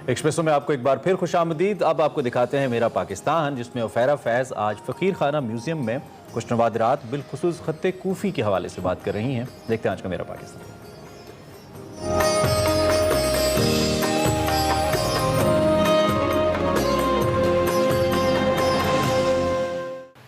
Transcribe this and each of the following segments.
Expressive میں آپ کو ایک بار پھر خوش آمدید۔ اب آپ کو دکھاتے ہیں میرا پاکستان، جس میں عفیرہ فیض آج فقیر خانہ میوزیم میں کچھ نوادرات بالخصوص خط کوفی کے حوالے سے بات کر رہی ہیں۔ دیکھتے ہیں آج کا میرا پاکستان۔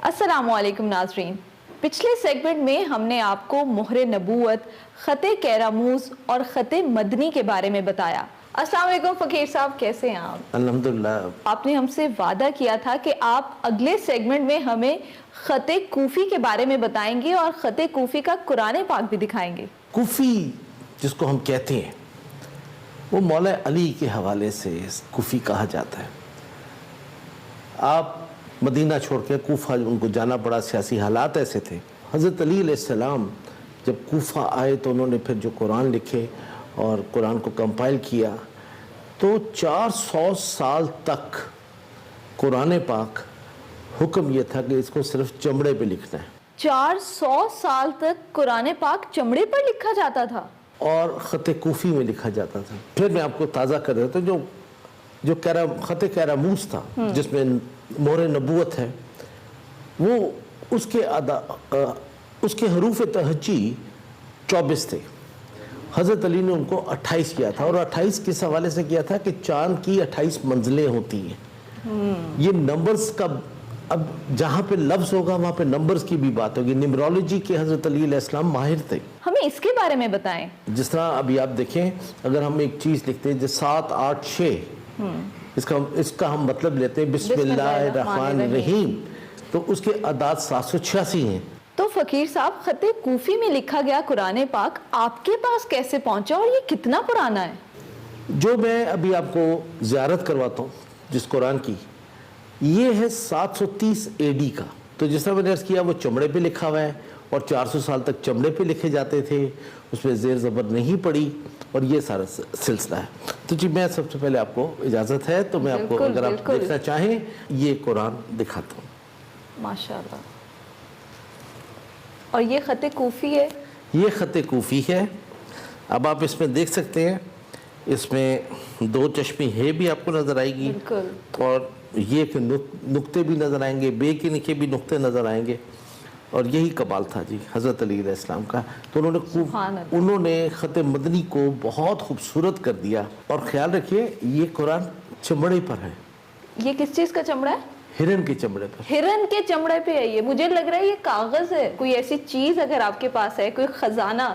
السلام علیکم ناظرین، پچھلے سیگمنٹ میں ہم نے آپ کو مہر نبوت، خط کیراموز اور خط مدنی کے بارے میں بتایا۔ السلام علیکم فقیر صاحب، کیسے ہیں آپ؟ الحمدللہ۔ آپ نے ہم سے وعدہ کیا تھا کہ آپ اگلے سیگمنٹ میں ہمیں خط کوفی کے بارے میں بتائیں گے اور خط کوفی کا قرآن پاک بھی دکھائیں گے۔ کوفی جس کو ہم کہتے ہیں وہ مولا علی کے حوالے سے کوفی کہا جاتا ہے۔ آپ مدینہ چھوڑ کے کوفہ ان کو جانا پڑا، سیاسی حالات ایسے تھے۔ حضرت علی علیہ السلام جب کوفہ آئے تو انہوں نے پھر جو قرآن لکھے اور قرآن کو کمپائل کیا، تو 400 سال تک قرآن پاک حکم یہ تھا کہ اس کو صرف چمڑے پہ لکھنا ہے۔ 400 سال تک قرآن پاک چمڑے پر لکھا جاتا تھا اور خط کوفی میں لکھا جاتا تھا۔ پھر میں آپ کو تازہ کر دیتا ہوں، جو خط کیراموز تھا جس میں مہر نبوت ہے، وہ اس کے حروف تہجی 24 تھے۔ حضرت علی نے ان کو 28 کیا تھا، اور 28 کس حوالے سے کیا تھا کہ چاند کی 28 منزلیں ہوتی ہیں۔ یہ نمبرز کا اب جہاں پہ لفظ ہوگا وہاں پہ نمبرز کی بھی بات ہوگی۔ نمرولوجی کے حضرت علی علیہ السلام ماہر تھے۔ ہمیں اس کے بارے میں بتائیں۔ جس طرح ابھی آپ دیکھیں، اگر ہم ایک چیز لکھتے ہیں جیسے 7 8 6، اس کا ہم مطلب لیتے ہیں بسم اللہ الرحمن الرحیم، تو اس کے اعداد 786 ہیں۔ تو فقیر صاحب، خط کوفی میں لکھا گیا قرآن پاک آپ کے پاس کیسے پہنچا اور یہ کتنا پرانا ہے؟ جو میں ابھی آپ کو زیارت کرواتا ہوں جس قرآن کی، یہ ہے 730 AD کا۔ تو جس طرح میں نے عرض کیا وہ چمڑے پہ لکھا ہوا ہے، اور 400 سال تک چمڑے پہ لکھے جاتے تھے، اس میں زیر زبر نہیں پڑی، اور یہ سارا سلسلہ ہے۔ تو جی میں سب سے پہلے آپ کو اجازت ہے تو میں آپ کو، اگر آپ دیکھنا چاہیں، یہ قرآن دکھاتا ہوں۔ ماشاءاللہ۔ اور یہ خط کوفی ہے؟ یہ خط کوفی ہے۔ اب آپ اس میں دیکھ سکتے ہیں، اس میں 2 چشمی ہے بھی آپ کو نظر آئے گی، اور یہ کہ نقطے بھی نظر آئیں گے، بے کے نیچے بھی نقطے نظر آئیں گے، اور یہی کمال تھا جی حضرت علی علیہ السلام کا۔ تو انہوں نے خط مدنی کو بہت خوبصورت کر دیا۔ اور خیال رکھیے یہ قرآن چمڑے پر ہے۔ یہ کس چیز کا چمڑا ہے؟ ہرن کے چمڑے پر۔ ہرن کے چمڑے پہ ہے یہ؟ مجھے لگ رہا ہے یہ کاغذ ہے۔ کوئی ایسی چیز اگر آپ کے پاس ہے، کوئی خزانہ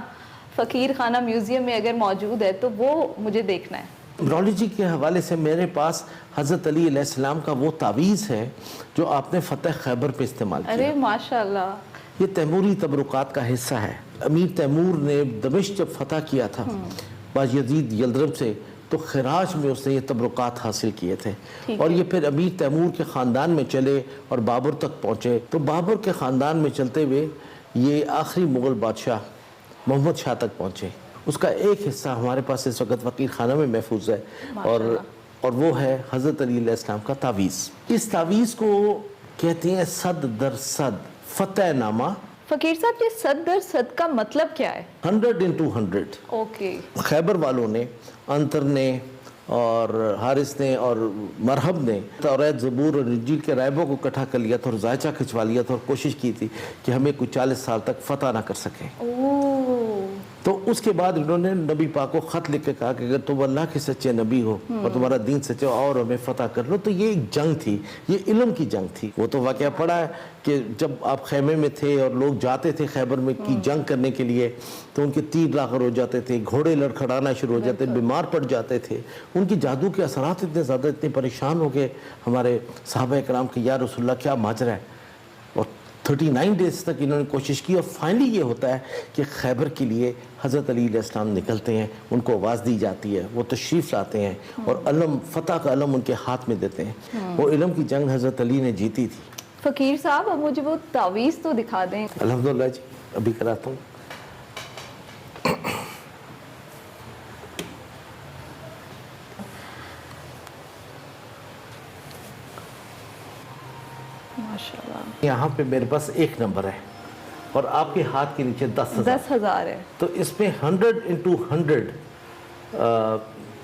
فقیر خانہ میوزیم میں اگر موجود ہے تو وہ مجھے دیکھنا ہے۔ نمرولوجی کے حوالے سے میرے پاس حضرت علی علیہ السلام کا وہ تعویذ ہے جو آپ نے فتح خیبر پہ استعمال کیا۔ ارے ماشاءاللہ۔ یہ تیموری تبرکات کا حصہ ہے۔ امیر تیمور نے دمشق جب فتح کیا تھا باجیزید یلدرم سے، تو خراج میں اس نے یہ تبرکات حاصل کیے تھے، اور یہ پھر امیر تیمور کے خاندان میں چلے اور بابر تک پہنچے۔ تو بابر کے خاندان میں چلتے ہوئے یہ آخری مغل بادشاہ محمد شاہ تک پہنچے۔ اس کا ایک حصہ ہمارے پاس اس وقت فقیر خانہ میں محفوظ ہے، اور وہ ہے حضرت علی علیہ السلام کا تعویذ۔ اس تعویذ کو کہتے ہیں 100 در 100 فتح نامہ۔ فقیر صاحب، یہ 100 در 100 کا مطلب کیا ہے؟ 100 into 100۔ اوکے۔ خیبر والوں نے، انتر نے اور حارث نے اور مرحب نے توریت، زبور اور انجیل کے رائبوں کو اکٹھا کر لیا تھا اور ذائچہ کھچوا لیا تھا، اور کوشش کی تھی کہ ہمیں کوئی 40 سال تک فتح نہ کر سکیں۔ تو اس کے بعد انہوں نے نبی پاک کو خط لکھ کے کہا کہ اگر تم اللہ کے سچے نبی ہو اور تمہارا دین سچے اور ہمیں فتح کر لو۔ تو یہ ایک جنگ تھی، یہ علم کی جنگ تھی۔ وہ تو واقعہ پڑا ہے کہ جب آپ خیمے میں تھے اور لوگ جاتے تھے خیبر میں کی جنگ کرنے کے لیے، تو ان کے تیر لاغر ہو جاتے تھے، گھوڑے لڑکھڑانا شروع ہو جاتے، بیمار پڑ جاتے تھے۔ ان کی جادو کے اثرات اتنے زیادہ، اتنے پریشان ہو گئے ہمارے صحابہ کرام کہ یا رسول اللہ کیا ماجرا ہے۔ اور 39 ڈیز تک انہوں نے کوشش کی، اور فائنلی یہ ہوتا ہے کہ خیبر کے لیے حضرت علی علیہ السلام نکلتے ہیں، ان کو آواز دی جاتی ہے، وہ تشریف لاتے ہیں اور علم، فتح کا علم ان کے ہاتھ میں دیتے ہیں۔ وہ علم کی جنگ حضرت علی نے جیتی تھی۔ فقیر صاحب، اب مجھے وہ تعویذ تو دکھا دیں۔ الحمدللہ جی، ابھی کراتا ہوں۔ یہاں پہ میرے پاس 1 نمبر ہے، اور آپ کے ہاتھ کے نیچے 10,000 ہے۔ تو اس میں 100 into 100